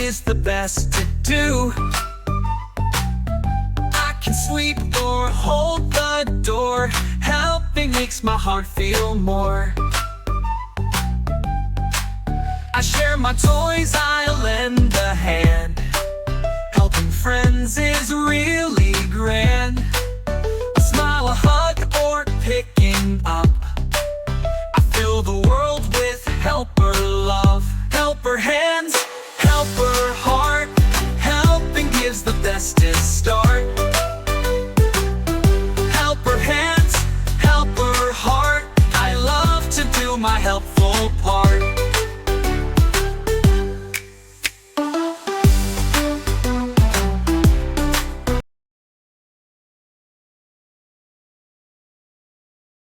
is the best to do. I can sweep or hold the door. Helping makes my heart feel more. I share my toys, I lend